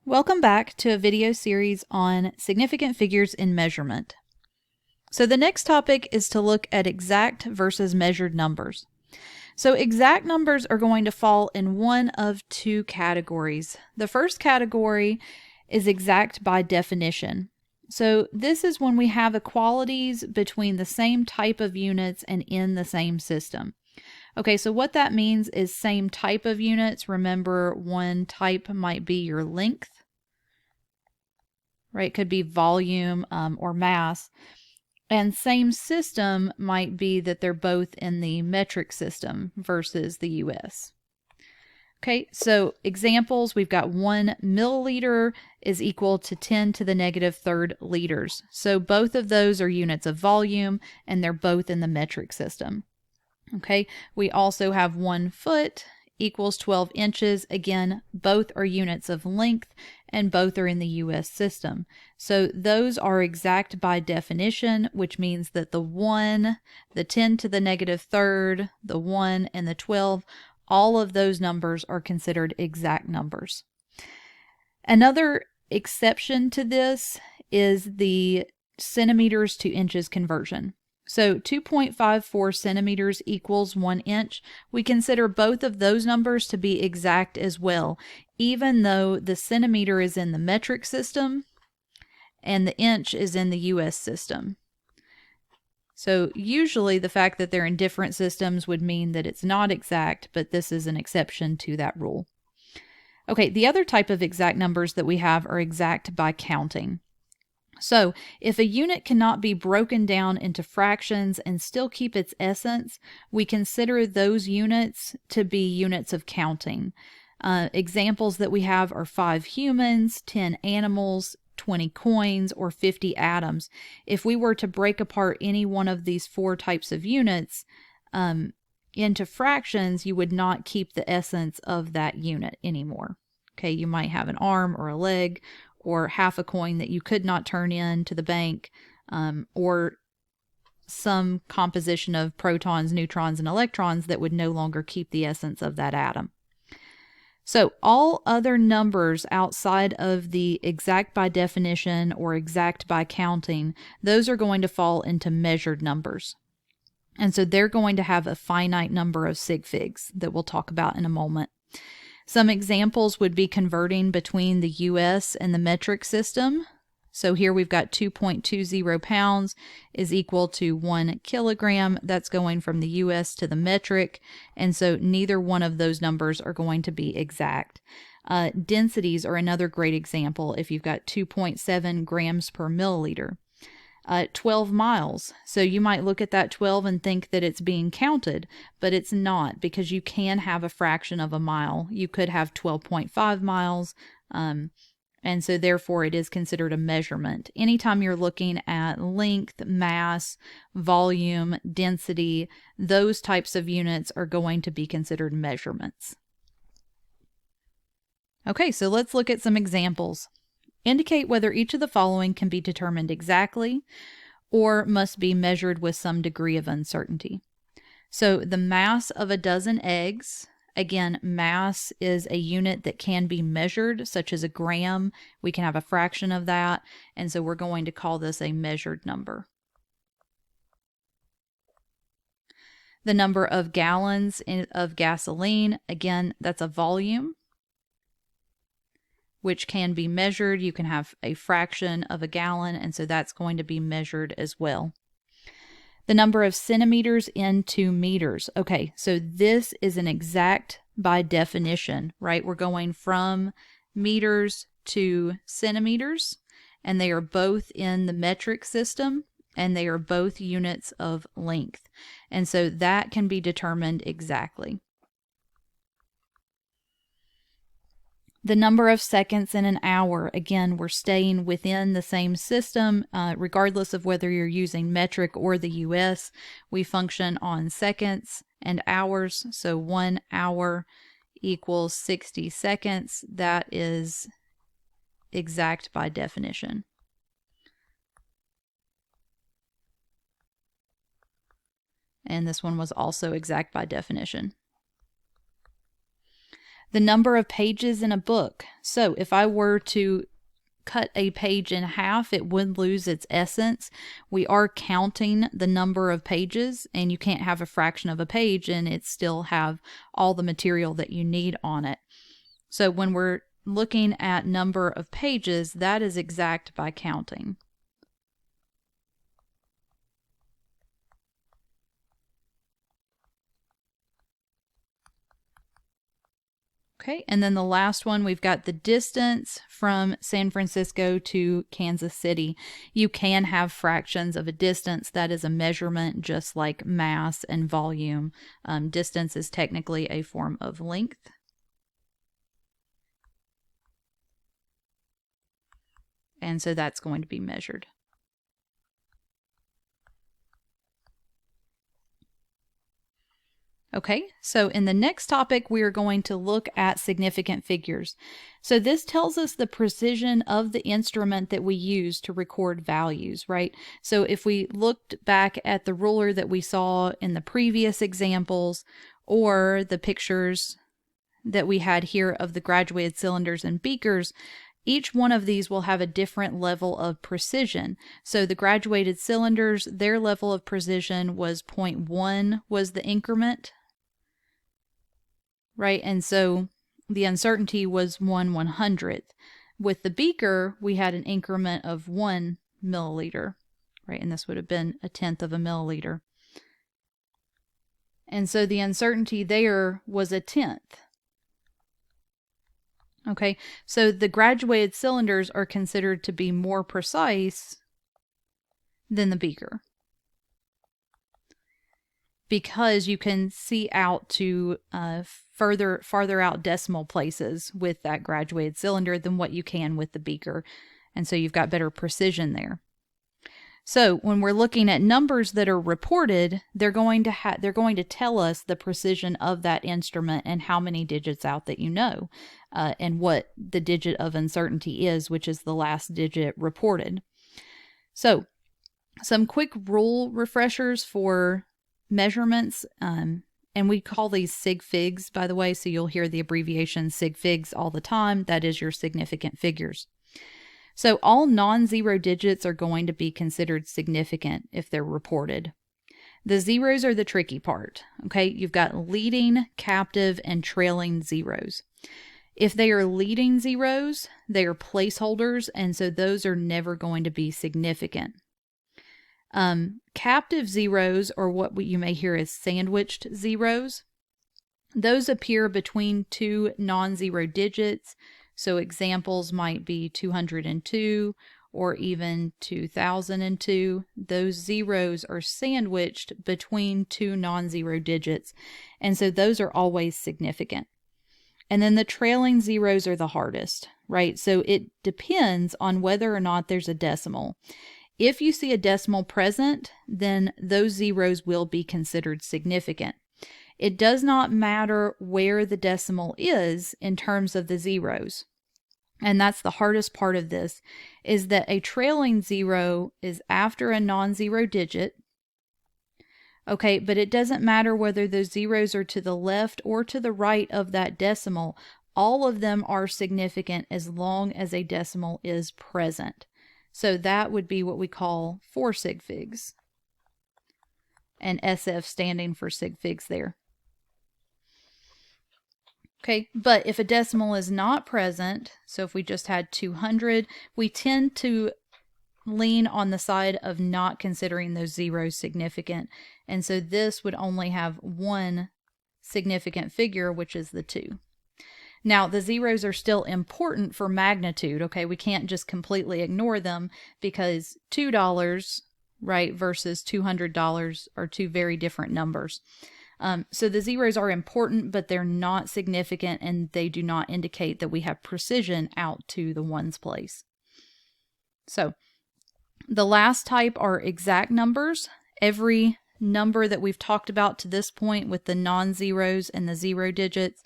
Welcome back to a video series on significant figures in measurement. So the next topic is to look at exact versus measured numbers. So exact numbers are going to fall in one of two categories. The first category is exact by definition. So this is when we have equalities between the same type of units and in the same system. Okay, so what that means is same type of units. Remember, one type might be your length, right? It could be volume or mass. And same system might be that they're both in the metric system versus the US. Okay, so examples, we've got 1 milliliter is equal to 10 to the negative third liters. So both of those are units of volume and they're both in the metric system. Okay, we also have 1 foot equals 12 inches. Again, both are units of length and both are in the US system. So those are exact by definition, which means that the 1, the 10 to the negative third, the 1, and the 12, all of those numbers are considered exact numbers. Another exception to this is the centimeters to inches conversion. So 2.54 centimeters equals 1 inch. We consider both of those numbers to be exact as well, even though the centimeter is in the metric system and the inch is in the US system. So usually the fact that they're in different systems would mean that it's not exact, but this is an exception to that rule. Okay, the other type of exact numbers that we have are exact by counting. So if a unit cannot be broken down into fractions and still keep its essence, we consider those units to be units of counting. Examples that we have are 5 humans, 10 animals, 20 coins, or 50 atoms. If we were to break apart any one of these 4 types of units into fractions, you would not keep the essence of that unit anymore. Okay, you might have an arm or a leg, or half a coin that you could not turn in to the bank, or some composition of protons, neutrons, and electrons that would no longer keep the essence of that atom. So all other numbers outside of the exact by definition or exact by counting, those are going to fall into measured numbers. And so they're going to have a finite number of sig figs that we'll talk about in a moment. Some examples would be converting between the US and the metric system. So here we've got 2.20 pounds is equal to 1 kilogram. That's going from the US to the metric. And so neither one of those numbers are going to be exact. Densities are another great example. If you've got 2.7 grams per milliliter. 12 miles. So you might look at that 12 and think that it's being counted, but it's not, because you can have a fraction of a mile. You could have 12.5 miles, and so therefore it is considered a measurement. Anytime you're looking at length, mass, volume, density, those types of units are going to be considered measurements. Okay, so let's look at some examples. Indicate whether each of the following can be determined exactly or must be measured with some degree of uncertainty. So the mass of a dozen eggs, again, mass is a unit that can be measured, such as a gram. We can have a fraction of that, and so we're going to call this a measured number. The number of gallons of gasoline, again, that's a volume, which can be measured. You can have a fraction of a gallon, and so that's going to be measured as well. The number of centimeters into meters. Okay, so this is an exact by definition, right? We're going from meters to centimeters, and they are both in the metric system, and they are both units of length. And so that can be determined exactly. The number of seconds in an hour, again, we're staying within the same system, regardless of whether you're using metric or the US. We function on seconds and hours, so 1 hour equals 60 seconds. That is exact by definition. And this one was also exact by definition. The number of pages in a book. So if I were to cut a page in half, it would lose its essence. We are counting the number of pages, and you can't have a fraction of a page and it still have all the material that you need on it. So when we're looking at number of pages, that is exact by counting. Okay, and then the last one, we've got the distance from San Francisco to Kansas City. You can have fractions of a distance. That is a measurement just like mass and volume. Distance is technically a form of length. And so that's going to be measured. Okay, so in the next topic, we are going to look at significant figures. So this tells us the precision of the instrument that we use to record values, right? So if we looked back at the ruler that we saw in the previous examples, or the pictures that we had here of the graduated cylinders and beakers, each one of these will have a different level of precision. So the graduated cylinders, their level of precision was 0.1 was the increment, right? And so the uncertainty was 1/100th. With the beaker, we had an increment of 1 milliliter, right? And this would have been 1/10 of a milliliter. And so the uncertainty there was 1/10. Okay, so the graduated cylinders are considered to be more precise than the beaker, because you can see out to farther out decimal places with that graduated cylinder than what you can with the beaker. And so you've got better precision there. So when we're looking at numbers that are reported, they're going to tell us the precision of that instrument and how many digits out that you know, and what the digit of uncertainty is, which is the last digit reported. So some quick rule refreshers for measurements, and we call these sig figs, by the way, so you'll hear the abbreviation sig figs all the time. That is your significant figures. So all non-zero digits are going to be considered significant if they're reported. The zeros are the tricky part, okay? You've got leading, captive, and trailing zeros. If they are leading zeros, they are placeholders, and so those are never going to be significant. Captive zeros, or what you may hear as sandwiched zeros, those appear between two non-zero digits. So examples might be 202 or even 2002. Those zeros are sandwiched between two non-zero digits, and so those are always significant. And then the trailing zeros are the hardest, right? So it depends on whether or not there's a decimal. If you see a decimal present, then those zeros will be considered significant. It does not matter where the decimal is in terms of the zeros. And that's the hardest part of this, is that a trailing zero is after a non-zero digit. Okay, but it doesn't matter whether those zeros are to the left or to the right of that decimal. All of them are significant as long as a decimal is present. So that would be what we call 4 sig figs, and SF standing for sig figs there. Okay, but if a decimal is not present, so if we just had 200, we tend to lean on the side of not considering those zeros significant. And so this would only have one significant figure, which is the 2. Now, the zeros are still important for magnitude, okay? We can't just completely ignore them, because $2, right, versus $200 are two very different numbers. So the zeros are important, but they're not significant, and they do not indicate that we have precision out to the ones place. So the last type are exact numbers. Every number that we've talked about to this point with the non-zeros and the 0 digits,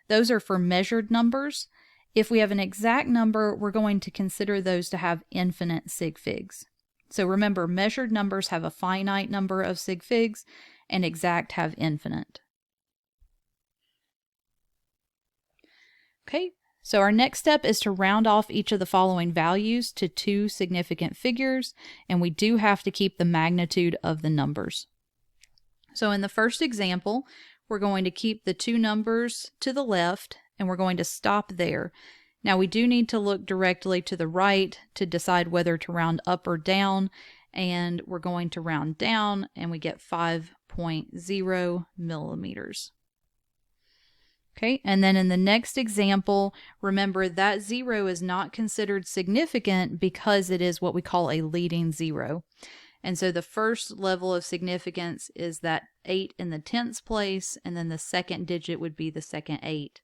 those are for measured numbers. If we have an exact number, we're going to consider those to have infinite sig figs. So remember, measured numbers have a finite number of sig figs, and exact have infinite. Okay, so our next step is to round off each of the following values to 2 significant figures, and we do have to keep the magnitude of the numbers. So in the first example, we're going to keep the 2 numbers to the left, and we're going to stop there. Now we do need to look directly to the right to decide whether to round up or down, and we're going to round down, and we get 5.0 millimeters. Okay, and then in the next example, remember that 0 is not considered significant because it is what we call a leading 0. And so the first level of significance is that 8 in the tens place, and then the second digit would be the second 8.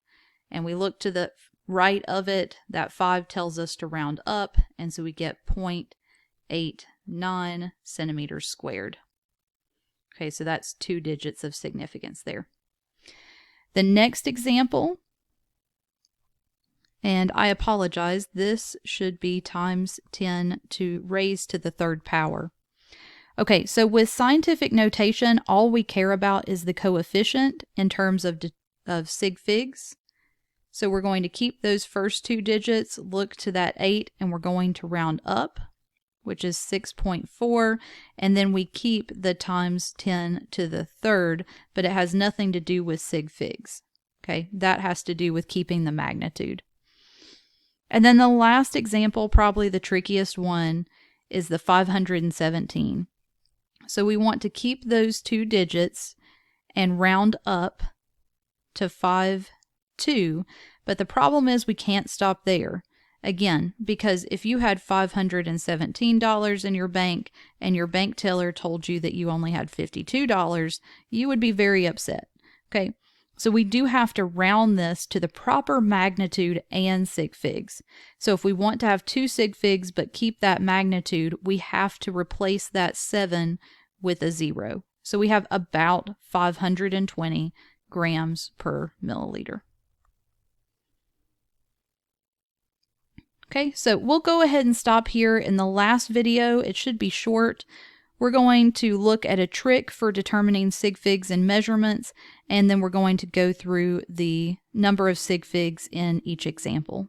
And we look to the right of it, that 5 tells us to round up, and so we get 0.89 centimeters squared. Okay, so that's 2 digits of significance there. The next example, and I apologize, this should be times 10 to raise to the third power. Okay, so with scientific notation, all we care about is the coefficient in terms of sig figs. So we're going to keep those first 2 digits, look to that 8, and we're going to round up, which is 6.4, and then we keep the times 10 to the third, but it has nothing to do with sig figs. Okay, that has to do with keeping the magnitude. And then the last example, probably the trickiest one, is the 517. So we want to keep those 2 digits and round up to 5.2, but the problem is we can't stop there. Again, because if you had $517 in your bank and your bank teller told you that you only had $52, you would be very upset. Okay, so we do have to round this to the proper magnitude and sig figs. So if we want to have 2 sig figs but keep that magnitude, we have to replace that 7 with a 0. So we have about 520 grams per milliliter. Okay, so we'll go ahead and stop here. In the last video, it should be short. We're going to look at a trick for determining sig figs and measurements, and then we're going to go through the number of sig figs in each example.